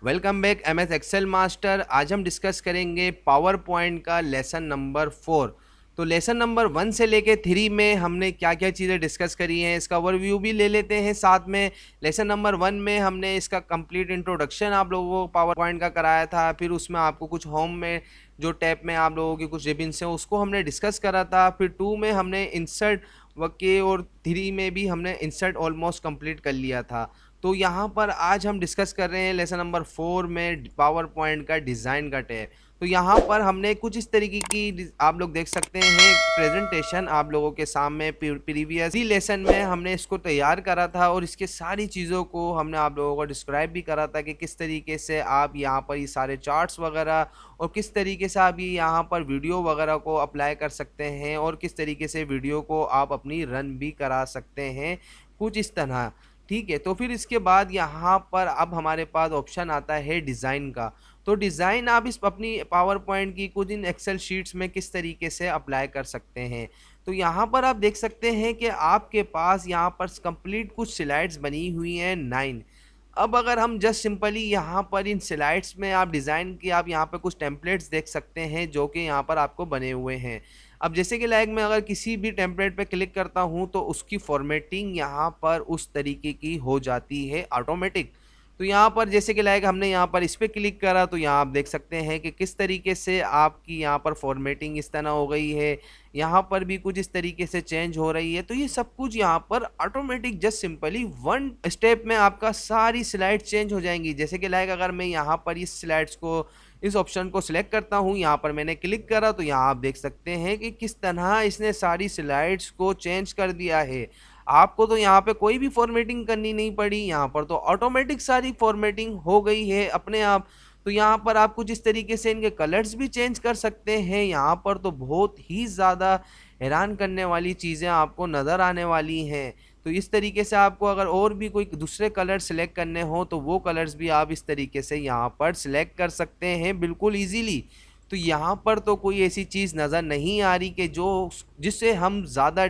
Welcome back MS Excel master. आज हम discuss करेंगे पावर पॉइंट का लेसन नंबर 4। तो लेसन नंबर 1 से लेके 3 में हमने क्या क्या चीज़ें डिस्कस करी हैं इसका ओवरव्यू भी ले लेते हैं साथ में। लेसन नंबर 1 में हमने इसका कंप्लीट इंट्रोडक्शन आप लोगों को पावर पॉइंट का कराया था, फिर उसमें आपको कुछ होम में जो टैब में आप लोगों की कुछ रिबिन्स हैं उसको हमने डिस्कस करा था। फिर 2 में हमने इंसर्ट वके और 3 में भी हमने इंसर्ट ऑलमोस्ट कंप्लीट कर लिया था। तो यहाँ पर आज हम डिस्कस कर रहे हैं लेसन नंबर 4 में पावर पॉइंट का डिज़ाइन का टैब। तो यहाँ पर हमने कुछ इस तरीके की आप लोग देख सकते हैं प्रेजेंटेशन आप लोगों के सामने प्रीवियस लेसन में हमने इसको तैयार करा था और इसके सारी चीज़ों को हमने आप लोगों को डिस्क्राइब भी करा था कि किस तरीके से आप यहाँ पर ये सारे चार्ट्स वगैरह और किस तरीके से आप ये यहाँ पर वीडियो वगैरह को अप्लाई कर सकते हैं और किस तरीके से वीडियो को आप अपनी रन भी करा सकते हैं कुछ इस तरह। ठीक है, तो फिर इसके बाद यहाँ पर अब हमारे पास ऑप्शन आता है डिज़ाइन का। तो डिज़ाइन आप इस अपनी पावर पॉइंट की कुछ इन एक्सेल शीट्स में किस तरीके से अप्लाई कर सकते हैं। तो यहाँ पर आप देख सकते हैं कि आपके पास यहाँ पर कंप्लीट कुछ स्लाइड्स बनी हुई हैं 9। अब अगर हम जस्ट सिंपली यहाँ पर इन स्लाइड्स में आप डिज़ाइन की आप यहाँ पर कुछ टेम्पलेट्स देख सकते हैं जो कि यहाँ पर आपको बने हुए हैं। अब जैसे कि लाइक मैं अगर किसी भी टेम्पलेट पे क्लिक करता हूँ तो उसकी फॉर्मेटिंग यहाँ पर उस तरीके की हो जाती है ऑटोमेटिक। तो यहाँ पर जैसे कि लाइक हमने यहाँ पर इस पर क्लिक करा तो यहाँ आप देख सकते हैं कि किस तरीके से आपकी यहाँ पर फॉर्मेटिंग इस तरह हो गई है। यहाँ पर भी कुछ इस तरीके से चेंज हो रही है। तो ये सब कुछ यहाँ पर automatic just simply one step में आपका सारी स्लाइड चेंज हो जाएंगी। जैसे कि लाइक अगर मैं यहाँ पर इस स्लाइड्स को इस ऑप्शन को सिलेक्ट करता हूँ, यहाँ पर मैंने क्लिक करा तो यहाँ आप देख सकते हैं कि किस तरह इसने सारी स्लाइड्स को चेंज कर दिया है। आपको तो यहाँ पे कोई भी फॉर्मेटिंग करनी नहीं पड़ी, यहाँ पर तो ऑटोमेटिक सारी फॉर्मेटिंग हो गई है अपने आप। तो यहाँ पर आप कुछ इस तरीके से इनके कलर्स भी चेंज कर सकते हैं। यहाँ पर तो बहुत ही ज़्यादा हैरान करने वाली चीज़ें आपको नज़र आने वाली हैं। तो इस तरीके से आपको अगर और भी कोई दूसरे कलर सेलेक्ट करने हो तो वो कलर्स भी आप इस तरीके से यहाँ पर सिलेक्ट कर सकते हैं बिल्कुल ईजीली। तो यहाँ पर तो कोई ऐसी चीज़ नज़र नहीं आ रही कि जो जिससे हम ज़्यादा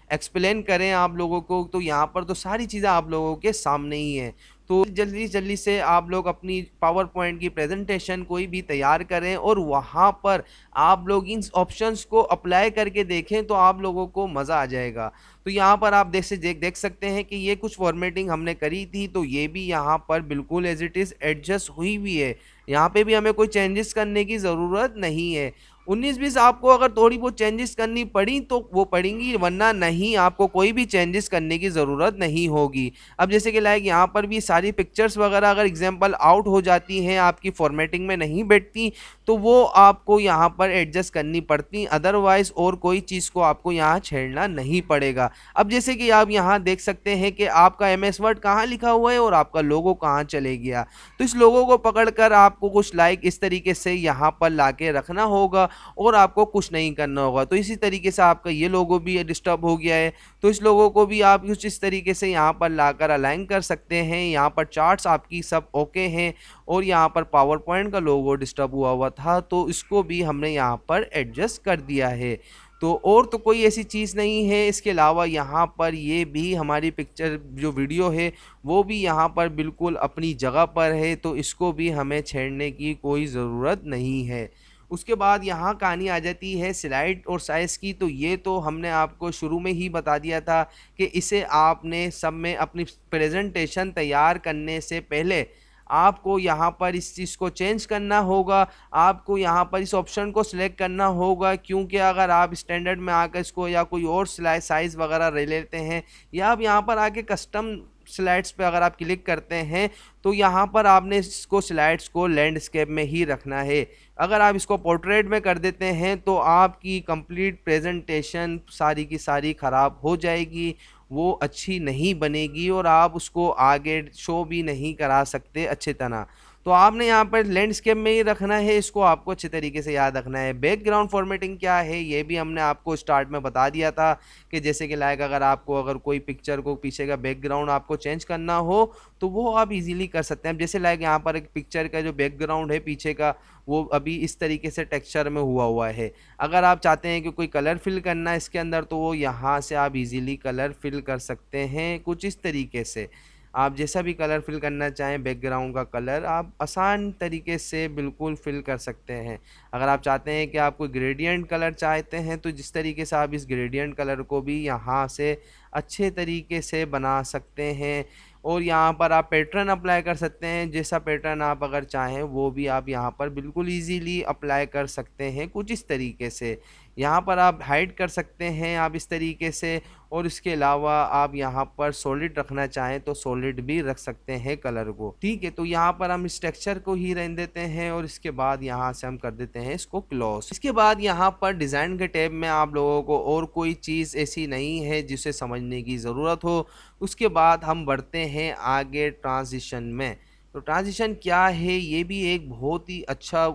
एक्सप्लेन करें आप लोगों को। तो यहाँ पर तो सारी चीज़ें आप लोगों के सामने ही हैं। तो जल्दी जल्दी से आप लोग अपनी पावर पॉइंट की प्रेजेंटेशन कोई भी तैयार करें और वहाँ पर आप लोग इन ऑप्शंस को अप्लाई करके देखें तो आप लोगों को मज़ा आ जाएगा। तो यहाँ पर आप देख सकते हैं कि ये कुछ फॉर्मेटिंग हमने करी थी तो ये भी यहाँ पर बिल्कुल एज इट इज़ एडजस्ट हुई हुई है। यहाँ पे भी हमें कोई चेंजेस करने की ज़रूरत नहीं है। 19-20 आपको अगर थोड़ी बहुत चेंजेस करनी पड़ी तो वो पड़ेंगी, वरना नहीं आपको कोई भी चेंजेस करने की ज़रूरत नहीं होगी। अब जैसे कि लाइक यहाँ पर भी सारी पिक्चर्स वगैरह अगर एग्जांपल आउट हो जाती हैं, आपकी फॉर्मेटिंग में नहीं बैठती, तो वो आपको यहाँ पर एडजस्ट करनी पड़ती, अदरवाइज़ और कोई चीज़ को आपको यहाँ छेड़ना नहीं पड़ेगा। अब जैसे कि आप यहाँ देख सकते हैं कि आपका एमएस वर्ड कहाँ लिखा हुआ है और आपका लोगो कहाँ चले गया। तो इस लोगो को पकड़कर आपको कुछ लाइक इस तरीके से यहाँ पर ला के रखना होगा और आपको कुछ नहीं करना होगा। तो इसी तरीके से आपका ये लोगो भी डिस्टर्ब हो गया है, तो इस लोगों को भी आप कुछ इस तरीके से यहाँ पर लाकर अलाइन कर सकते हैं। यहाँ पर चार्ट्स आपकी सब ओके हैं और यहाँ पर पावर पॉइंट का लोगो डिस्टर्ब हुआ हुआ था तो इसको भी हमने यहाँ पर एडजस्ट कर दिया है। तो और तो कोई ऐसी चीज़ नहीं है। इसके अलावा यहाँ पर ये भी हमारी पिक्चर जो वीडियो है वो भी यहाँ पर बिल्कुल अपनी जगह पर है, तो इसको भी हमें छेड़ने की कोई ज़रूरत नहीं है। उसके बाद यहाँ कहानी आ जाती है स्लाइड और साइज़ की। तो ये तो हमने आपको शुरू में ही बता दिया था कि इसे आपने सब में अपनी प्रेजेंटेशन तैयार करने से पहले आपको यहाँ पर इस चीज़ को चेंज करना होगा। आपको यहाँ पर इस ऑप्शन को सिलेक्ट करना होगा, क्योंकि अगर आप स्टैंडर्ड में आकर इसको या कोई और साइज़ वगैरह ले लेते हैं या आप यहाँ पर आके कस्टम स्लाइड्स पे अगर आप क्लिक करते हैं तो यहाँ पर आपने इसको स्लाइड्स को लैंडस्केप में ही रखना है। अगर आप इसको पोर्ट्रेट में कर देते हैं तो आपकी कंप्लीट प्रेजेंटेशन सारी की सारी ख़राब हो जाएगी, वो अच्छी नहीं बनेगी और आप उसको आगे शो भी नहीं करा सकते अच्छी तरह। तो आपने यहाँ पर लैंडस्केप में ही रखना है, इसको आपको अच्छे तरीके से याद रखना है। बैकग्राउंड फॉर्मेटिंग क्या है ये भी हमने आपको स्टार्ट में बता दिया था कि जैसे कि लाइक अगर कोई पिक्चर को पीछे का बैकग्राउंड आपको चेंज करना हो तो वो आप इजीली कर सकते हैं। जैसे लाइक यहाँ पर एक पिक्चर का जो बैकग्राउंड है पीछे का वो अभी इस तरीके से टेक्सचर में हुआ है। अगर आप चाहते हैं कि कोई कलर फिल करना है इसके अंदर तो वो यहाँ से आप इजीली कलर फिल कर सकते हैं कुछ इस तरीके से। आप जैसा भी कलर फिल करना चाहें, बैकग्राउंड का कलर आप आसान तरीके से बिल्कुल फिल कर सकते हैं। अगर आप चाहते हैं कि आप कोई ग्रेडियंट कलर चाहते हैं तो जिस तरीके से आप इस ग्रेडियंट कलर को भी यहाँ से अच्छे तरीके से बना सकते हैं। और यहाँ पर आप पैटर्न अप्लाई कर सकते हैं, जैसा पैटर्न आप अगर चाहें वो भी आप यहाँ पर बिल्कुल इजीली अप्लाई कर सकते हैं कुछ इस तरीके से। यहाँ पर आप हाइड कर सकते हैं आप इस तरीके से, और इसके अलावा आप यहाँ पर सॉलिड रखना चाहें तो सॉलिड भी रख सकते हैं कलर को। ठीक है, तो यहाँ पर हम इस टेक्सचर को ही रहने देते हैं और इसके बाद यहाँ से हम कर देते हैं इसको क्लोज। इसके बाद यहाँ पर डिज़ाइन के टैब में आप लोगों को और कोई चीज़ ऐसी नहीं है जिसे समझने की ज़रूरत हो। उसके बाद हम बढ़ते हैं आगे ट्रांजिशन में। तो ट्रांजिशन क्या है, ये भी एक बहुत ही अच्छा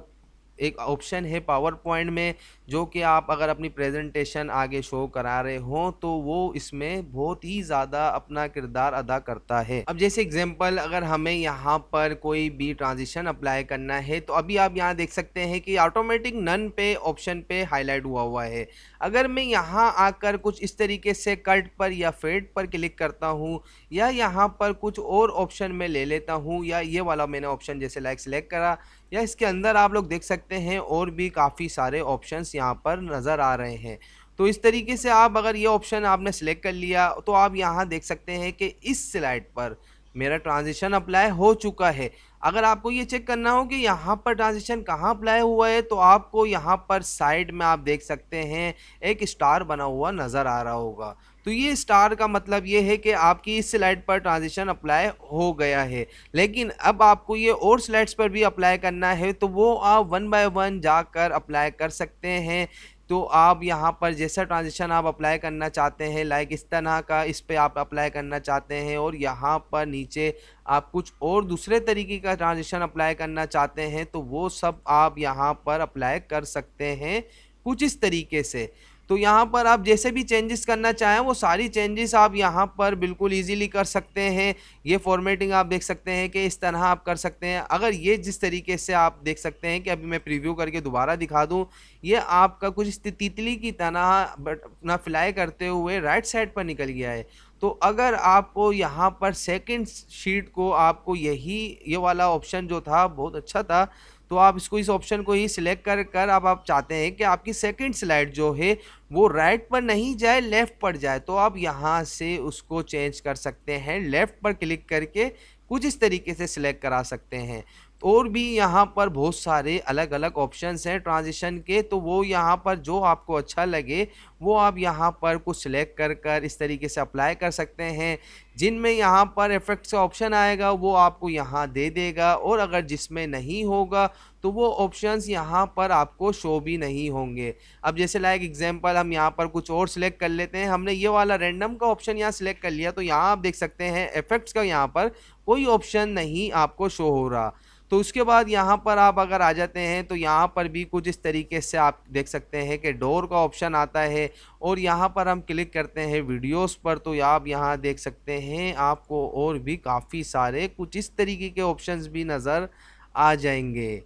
एक ऑप्शन है पावर पॉइंट में, जो कि आप अगर अपनी प्रेजेंटेशन आगे शो करा रहे हो तो वो इसमें बहुत ही ज़्यादा अपना किरदार अदा करता है। अब जैसे एग्जांपल, अगर हमें यहाँ पर कोई भी ट्रांजिशन अप्लाई करना है तो अभी आप यहाँ देख सकते हैं कि ऑटोमेटिक नन पे ऑप्शन पे हाईलाइट हुआ है। अगर मैं यहाँ आकर कुछ इस तरीके से कट पर या फेड पर क्लिक करता हूँ, या यहाँ पर कुछ और ऑप्शन में ले लेता हूँ, या ये वाला मैंने ऑप्शन जैसे लाइक सेलेक्ट करा, या इसके अंदर आप लोग देख सकते हैं और भी काफ़ी सारे ऑप्शंस यहाँ पर नज़र आ रहे हैं। तो इस तरीके से आप अगर ये ऑप्शन आपने सेलेक्ट कर लिया तो आप यहाँ देख सकते हैं कि इस स्लाइड पर मेरा ट्रांजिशन अप्लाई हो चुका है। अगर आपको ये चेक करना हो कि यहाँ पर ट्रांजिशन कहाँ अप्लाई हुआ है तो आपको यहाँ पर साइड में आप देख सकते हैं एक स्टार बना हुआ नज़र आ रहा होगा। तो ये स्टार का मतलब ये है कि आपकी इस स्लाइड पर ट्रांजिशन अप्लाई हो गया है। लेकिन अब आपको ये और स्लाइड्स पर भी अप्लाई करना है तो वो आप वन बाय वन जाकर अप्लाई कर सकते हैं। तो आप यहाँ पर जैसा ट्रांजिशन आप अप्लाई करना चाहते हैं, लाइक इस तरह का इस पे आप अप्लाई करना चाहते हैं, और यहाँ पर नीचे आप कुछ और दूसरे तरीके का ट्रांजिशन अप्लाई करना चाहते हैं तो वो सब आप यहाँ पर अप्लाई कर सकते हैं कुछ इस तरीके से। तो यहाँ पर आप जैसे भी चेंजेस करना चाहें वो सारी चेंजेस आप यहाँ पर बिल्कुल इजीली कर सकते हैं। ये फॉर्मेटिंग आप देख सकते हैं कि इस तरह आप कर सकते हैं। अगर ये जिस तरीके से आप देख सकते हैं कि अभी मैं प्रीव्यू करके दोबारा दिखा दूँ, ये आपका कुछ इस तितली की तरह बट अपना फ्लाई करते हुए राइट साइड पर निकल गया है। तो अगर आपको यहाँ पर सेकंड शीट को आपको ये वाला ऑप्शन जो था बहुत अच्छा था, तो आप इसको इस ऑप्शन को ही सिलेक्ट कर कर अब आप चाहते हैं कि आपकी सेकंड स्लाइड जो है वो राइट पर नहीं जाए, लेफ़्ट पर जाए, तो आप यहाँ से उसको चेंज कर सकते हैं। लेफ़्ट पर क्लिक करके कुछ इस तरीके से सिलेक्ट करा सकते हैं। और भी यहाँ पर बहुत सारे अलग अलग ऑप्शंस हैं ट्रांजिशन के, तो वो यहाँ पर जो आपको अच्छा लगे वो आप यहाँ पर कुछ सिलेक्ट कर कर इस तरीके से अप्लाई कर सकते हैं। जिनमें यहाँ पर इफेक्ट्स का ऑप्शन आएगा वो आपको यहाँ दे देगा, और अगर जिसमें नहीं होगा तो वो ऑप्शंस यहाँ पर आपको शो भी नहीं होंगे। अब जैसे लाइक एग्जांपल हम यहाँ पर कुछ और सिलेक्ट कर लेते हैं। हमने ये वाला रैंडम का ऑप्शन यहाँ सिलेक्ट कर लिया, तो यहाँ आप देख सकते हैं इफेक्ट्स का यहाँ पर कोई ऑप्शन नहीं आपको शो हो रहा। तो उसके बाद यहाँ पर आप अगर आ जाते हैं तो यहाँ पर भी कुछ इस तरीके से आप देख सकते हैं कि डोर का ऑप्शन आता है, और यहाँ पर हम क्लिक करते हैं वीडियोस पर तो आप यहाँ देख सकते हैं आपको और भी काफ़ी सारे कुछ इस तरीके के ऑप्शंस भी नज़र आ जाएंगे।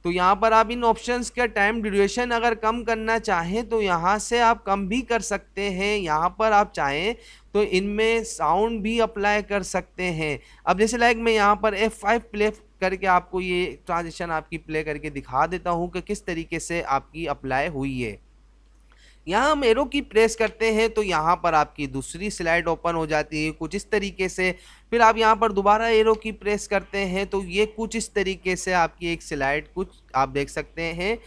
तो यहाँ पर आप इन ऑप्शंस का टाइम ड्यूरेशन अगर कम करना चाहें तो यहाँ से आप कम भी कर सकते हैं। यहाँ पर आप चाहें तो इनमें साउंड भी अप्लाई कर सकते हैं। अब जैसे लाइक मैं यहाँ पर F5 प्ले करके आपको ये ट्रांजिशन आपकी प्ले करके दिखा देता हूँ कि किस तरीके से आपकी अप्लाई हुई है। यहाँ हम एरो की प्रेस करते हैं तो यहाँ पर आपकी दूसरी स्लाइड ओपन हो जाती है कुछ इस तरीके से। फिर आप यहाँ पर दोबारा एरो की प्रेस करते हैं तो ये कुछ इस तरीके से आपकी एक स्लाइड कुछ आप देख सकते हैं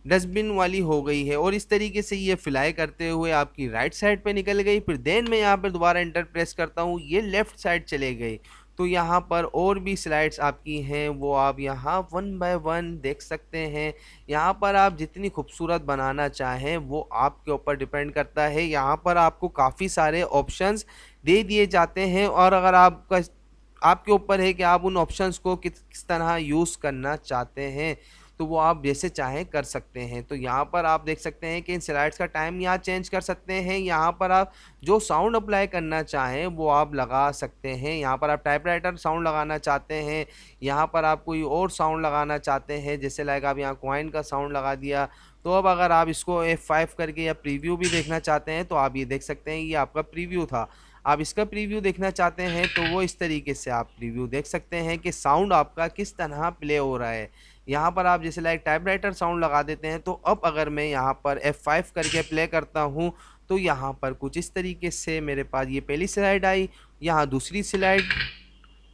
डस्टबिन वाली हो गई है, और इस तरीके से ये फ्लाई करते हुए आपकी राइट साइड पे निकल गई। फिर देन मैं यहाँ पर दोबारा एंटर प्रेस करता हूँ, ये लेफ़्ट साइड चले गई। तो यहाँ पर और भी स्लाइड्स आपकी हैं वो आप यहाँ वन बाय वन देख सकते हैं। यहाँ पर आप जितनी खूबसूरत बनाना चाहें वो आपके ऊपर डिपेंड करता है। यहाँ पर आपको काफ़ी सारे ऑप्शंस दे दिए जाते हैं, और अगर आपके ऊपर है कि आप उन ऑप्शंस को किस तरह यूज़ करना चाहते हैं, तो वो आप जैसे चाहें कर सकते हैं। तो यहाँ पर आप देख सकते हैं कि इन स्लाइड्स का टाइम यहाँ चेंज कर सकते हैं। यहाँ पर आप जो साउंड अप्लाई करना चाहें वो आप लगा सकते हैं। यहाँ पर आप टाइपराइटर साउंड लगाना चाहते हैं, यहाँ पर आप कोई और साउंड लगाना चाहते हैं, जैसे लाइक आप यहाँ कॉइन का साउंड लगा दिया। तो अब अगर आप इसको F5 करके या प्रीव्यू भी देखना चाहते हैं तो आप ये देख सकते हैं, ये आपका प्रीव्यू था। आप इसका प्रीव्यू देखना चाहते हैं तो वो इस तरीके से आप प्रीव्यू देख सकते हैं कि साउंड आपका किस तरह प्ले हो रहा है। यहाँ पर आप जैसे लाइक टाइपराइटर साउंड लगा देते हैं, तो अब अगर मैं यहाँ पर F5 करके प्ले करता हूँ तो यहाँ पर कुछ इस तरीके से मेरे पास ये पहली स्लाइड आई, यहाँ दूसरी स्लाइड,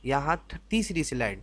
यहाँ तीसरी स्लाइड।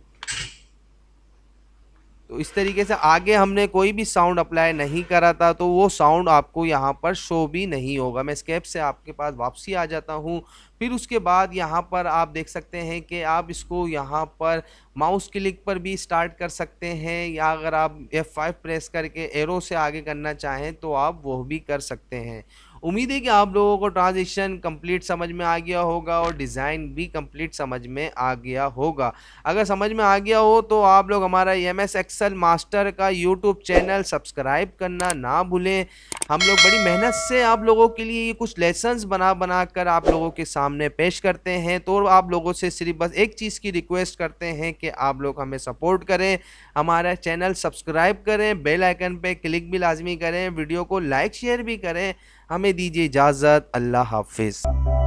तो इस तरीके से आगे हमने कोई भी साउंड अप्लाई नहीं करा था, तो वो साउंड आपको यहाँ पर शो भी नहीं होगा। मैं स्केप से आपके पास वापसी आ जाता हूँ। फिर उसके बाद यहाँ पर आप देख सकते हैं कि आप इसको यहाँ पर माउस क्लिक पर भी स्टार्ट कर सकते हैं, या अगर आप F5 प्रेस करके एरो से आगे करना चाहें तो आप वो भी कर सकते हैं। उम्मीद है कि आप लोगों को ट्रांजिशन कंप्लीट समझ में आ गया होगा और डिज़ाइन भी कंप्लीट समझ में आ गया होगा। अगर समझ में आ गया हो तो आप लोग हमारा MS एक्सेल मास्टर का यूट्यूब चैनल सब्सक्राइब करना ना भूलें। हम लोग बड़ी मेहनत से आप लोगों के लिए ये कुछ लेसन्स बना कर आप लोगों के सामने पेश करते हैं। तो आप लोगों से सिर्फ बस एक चीज़ की रिक्वेस्ट करते हैं कि आप लोग हमें सपोर्ट करें, हमारा चैनल सब्सक्राइब करें, बेल आइकन पे क्लिक भी लाजमी करें, वीडियो को लाइक शेयर भी करें। हमें दीजिए इजाज़त। अल्लाह हाफिज़।